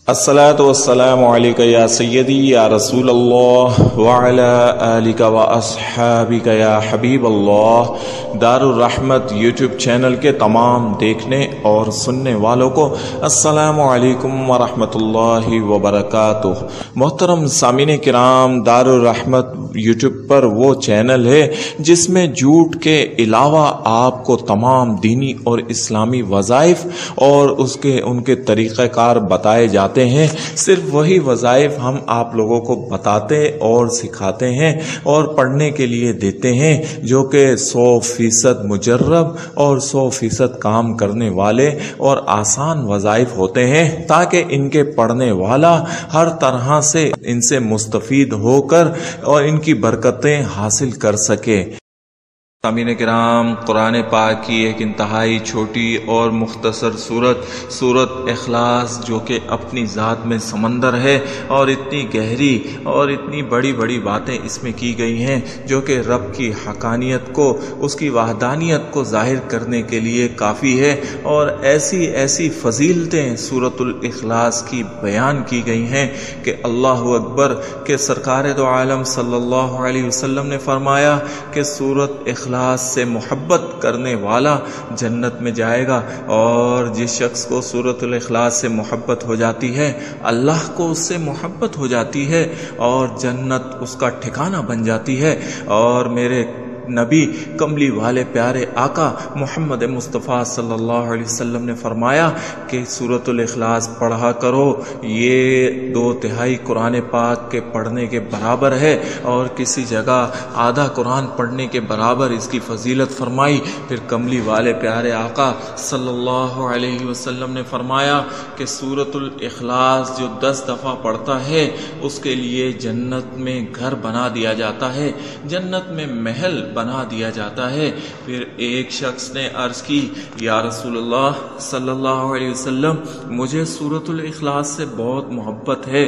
الصلاۃ والسلام علیک یا سیدی یا رسول اللہ وعلی آلک و اصحابک یا حبیب اللہ۔ دار الرحمت یوٹیوب چینل کے تمام دیکھنے اور سننے والوں کو السلام علیکم ورحمۃ اللہ وبرکاتہ۔ محترم سامعین کرام، دار الرحمت یوٹیوب پر وہ چینل ہے جس میں جھوٹ کے علاوہ آپ کو تمام دینی اور اسلامی وظائف اور ان کے طریقہ کار بتائے جاتے ہیں۔ صرف وہی وظائف ہم آپ لوگوں کو بتاتے اور سکھاتے ہیں اور پڑھنے کے لیے دیتے ہیں، جو کہ 100% مجرب اور 100% کام کرنے والے اور آسان وظائف ہوتے ہیں، تاکہ ان کے پڑھنے والا ہر طرح سے ان سے مستفید ہو کر اور ان کی برکتیں حاصل کر سکے۔ سامعین کرام، قرآن پاک کی ایک انتہائی چھوٹی اور مختصر سورت اخلاص، جو کہ اپنی ذات میں سمندر ہے اور اتنی گہری اور اتنی بڑی بڑی باتیں اس میں کی گئی ہیں، جو کہ رب کی حقانیت کو، اس کی وحدانیت کو ظاہر کرنے کے لیے کافی ہے، اور ایسی فضیلتیں سورت الاخلاص کی بیان کی گئی ہیں کہ اللہ اکبر، کہ سرکار دو عالم صلی اللہ علیہ وسلم نے فرمایا کہ سورت اخلاص سے محبت کرنے والا جنت میں جائے گا، اور جس شخص کو سورۃ الاخلاص سے محبت ہو جاتی ہے، اللہ کو اس سے محبت ہو جاتی ہے اور جنت اس کا ٹھکانہ بن جاتی ہے۔ اور میرے نبی کملی والے پیارے آقا محمد مصطفیٰ صلی اللہ علیہ وسلم نے فرمایا کہ سورۃ الاخلاص پڑھا کرو، یہ 2/3 قرآن پاک کے پڑھنے کے برابر ہے، اور کسی جگہ آدھا قرآن پڑھنے کے برابر اس کی فضیلت فرمائی۔ پھر کملی والے پیارے آقا صلی اللہ علیہ وسلم نے فرمایا کہ سورۃ الاخلاص جو 10 دفعہ پڑھتا ہے، اس کے لیے جنت میں گھر بنا دیا جاتا ہے، جنت میں محل بنا دیا جاتا ہے۔ پھر ایک شخص نے عرض کی، یا رسول اللہ صلی اللہ علیہ وسلم، مجھے سورۃ الاخلاص سے بہت محبت ہے۔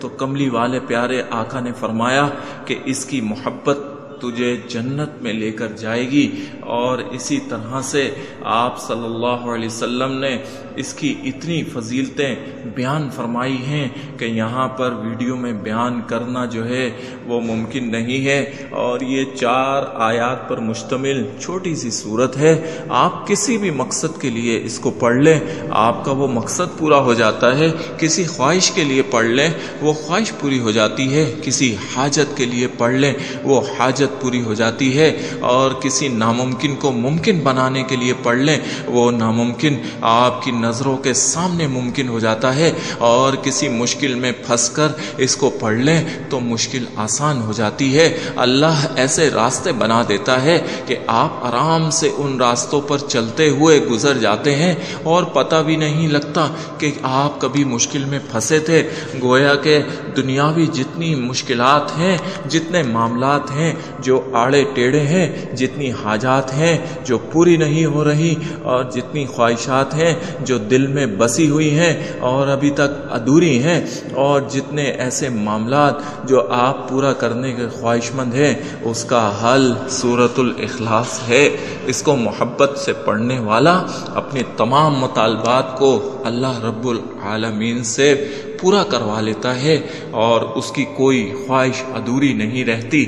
تو کملی والے پیارے آقا نے فرمایا کہ اس کی محبت تجھے جنت میں لے کر جائے گی۔ اور اسی طرح سے آپ صلی اللہ علیہ وسلم نے اس کی اتنی فضیلتیں بیان فرمائی ہیں کہ یہاں پر ویڈیو میں بیان کرنا جو ہے وہ ممکن نہیں ہے، اور یہ 4 آیات پر مشتمل چھوٹی سی صورت ہے۔ آپ کسی بھی مقصد کے لیے اس کو پڑھ لیں، آپ کا وہ مقصد پورا ہو جاتا ہے۔ کسی خواہش کے لیے پڑھ لیں، وہ خواہش پوری ہو جاتی ہے۔ کسی حاجت کے لیے پڑھ لیں، وہ حاجت پوری ہو جاتی ہے۔ اور کسی ناممکن کو ممکن بنانے کے لیے پڑھ لیں، وہ ناممکن آپ کی نظروں کے سامنے ممکن ہو جاتا ہے۔ اور کسی مشکل میں پھنس کر اس کو پڑھ لیں تو مشکل آسان ہو جاتی ہے۔ اللہ ایسے راستے بنا دیتا ہے کہ آپ آرام سے ان راستوں پر چلتے ہوئے گزر جاتے ہیں، اور پتہ بھی نہیں لگتا کہ آپ کبھی مشکل میں پھنسے تھے۔ گویا کہ دنیاوی جتنی مشکلات ہیں، جتنے معاملات ہیں جو آڑے ٹیڑے ہیں، جتنی حاجات ہیں جو پوری نہیں ہو رہی، اور جتنی خواہشات ہیں جو دل میں بسی ہوئی ہیں اور ابھی تک ادھوری ہیں، اور جتنے ایسے معاملات جو آپ پورا کرنے کے خواہش مند ہیں، اس کا حل سورۃ الاخلاص ہے۔ اس کو محبت سے پڑھنے والا اپنے تمام مطالبات کو اللہ رب العالمین سے پورا کروا لیتا ہے، اور اس کی کوئی خواہش ادھوری نہیں رہتی۔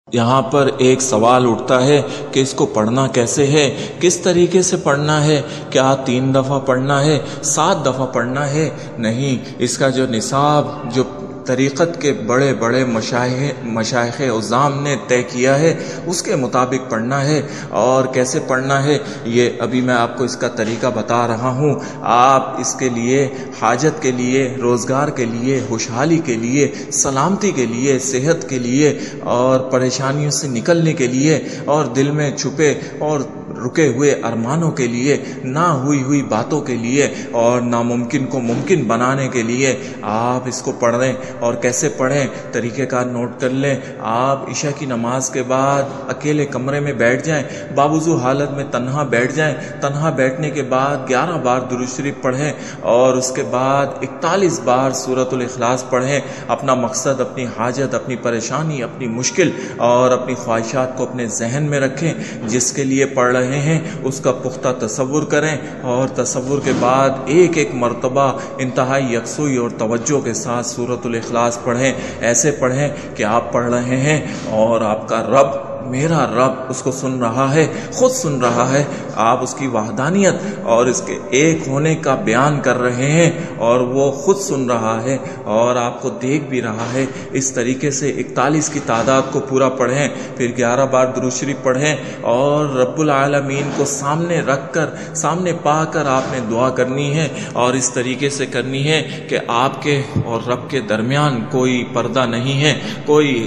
یہاں پر ایک سوال اٹھتا ہے کہ اس کو پڑھنا کیسے ہے، کس طریقے سے پڑھنا ہے؟ کیا 3 دفعہ پڑھنا ہے، 7 دفعہ پڑھنا ہے؟ نہیں، اس کا جو نصاب، جو طریقت کے بڑے بڑے مشائخ عظام نے طے کیا ہے، اس کے مطابق پڑھنا ہے۔ اور کیسے پڑھنا ہے، یہ ابھی میں آپ کو اس کا طریقہ بتا رہا ہوں۔ آپ اس کے لیے، حاجت کے لیے، روزگار کے لیے، خوشحالی کے لیے، سلامتی کے لیے، صحت کے لیے، اور پریشانیوں سے نکلنے کے لیے، اور دل میں چھپے اور رکے ہوئے ارمانوں کے لیے، نہ ہوئی باتوں کے لیے، اور ناممکن کو ممکن بنانے کے لیے آپ اس کو پڑھ رہے ہیں۔ اور کیسے پڑھیں، طریقہ کار نوٹ کر لیں۔ آپ عشاء کی نماز کے بعد اکیلے کمرے میں بیٹھ جائیں، باوضو حالت میں تنہا بیٹھ جائیں۔ تنہا بیٹھنے کے بعد 11 بار درود شریف پڑھیں، اور اس کے بعد 41 بار سورۃ الاخلاص پڑھیں۔ اپنا مقصد، اپنی حاجت، اپنی پریشانی، اپنی مشکل اور اپنی خواہشات کو اپنے ذہن میں رکھیں، جس کے لیے پڑھ رہے رہے ہیں اس کا پختہ تصور کریں، اور تصور کے بعد ایک ایک مرتبہ انتہائی یکسوئی اور توجہ کے ساتھ سورۃ الاخلاص پڑھیں۔ ایسے پڑھیں کہ آپ پڑھ رہے ہیں اور آپ کا رب، میرا رب اس کو سن رہا ہے، خود سن رہا ہے، آپ اس کی وحدانیت اور اس کے ایک ہونے کا بیان کر رہے ہیں اور وہ خود سن رہا ہے اور آپ کو دیکھ بھی رہا ہے۔ اس طریقے سے 41 کی تعداد کو پورا پڑھیں، پھر 11 بار درود شریف پڑھیں اور رب العالمین کو سامنے رکھ کر، سامنے پا کر آپ نے دعا کرنی ہے، اور اس طریقے سے کرنی ہے کہ آپ کے اور رب کے درمیان کوئی پردہ نہیں ہے، کوئی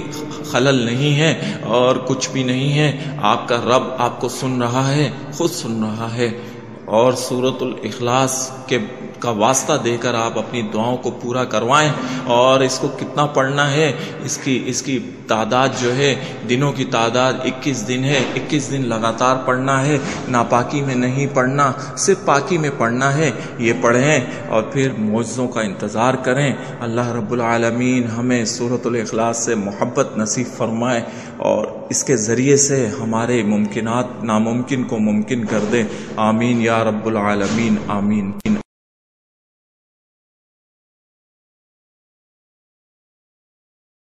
خلل نہیں ہے اور کچھ بھی نہیں ہے۔ آپ کا رب آپ کو سن رہا ہے، خود سن رہا ہے، اور سورۃ الاخلاص کا واسطہ دے کر آپ اپنی دعاؤں کو پورا کروائیں۔ اور اس کو کتنا پڑھنا ہے، اس کی تعداد جو ہے، دنوں کی تعداد 21 دن ہے، 21 دن لگاتار پڑھنا ہے، ناپاکی میں نہیں پڑھنا، صرف پاکی میں پڑھنا ہے۔ یہ پڑھیں اور پھر معجزوں کا انتظار کریں۔ اللہ رب العالمین ہمیں سورۃ الاخلاص سے محبت نصیب فرمائے اور اس کے ذریعے سے ہمارے ممکنات ناممکن کو ممکن کر دے۔ آمین یا رب العالمین، آمین۔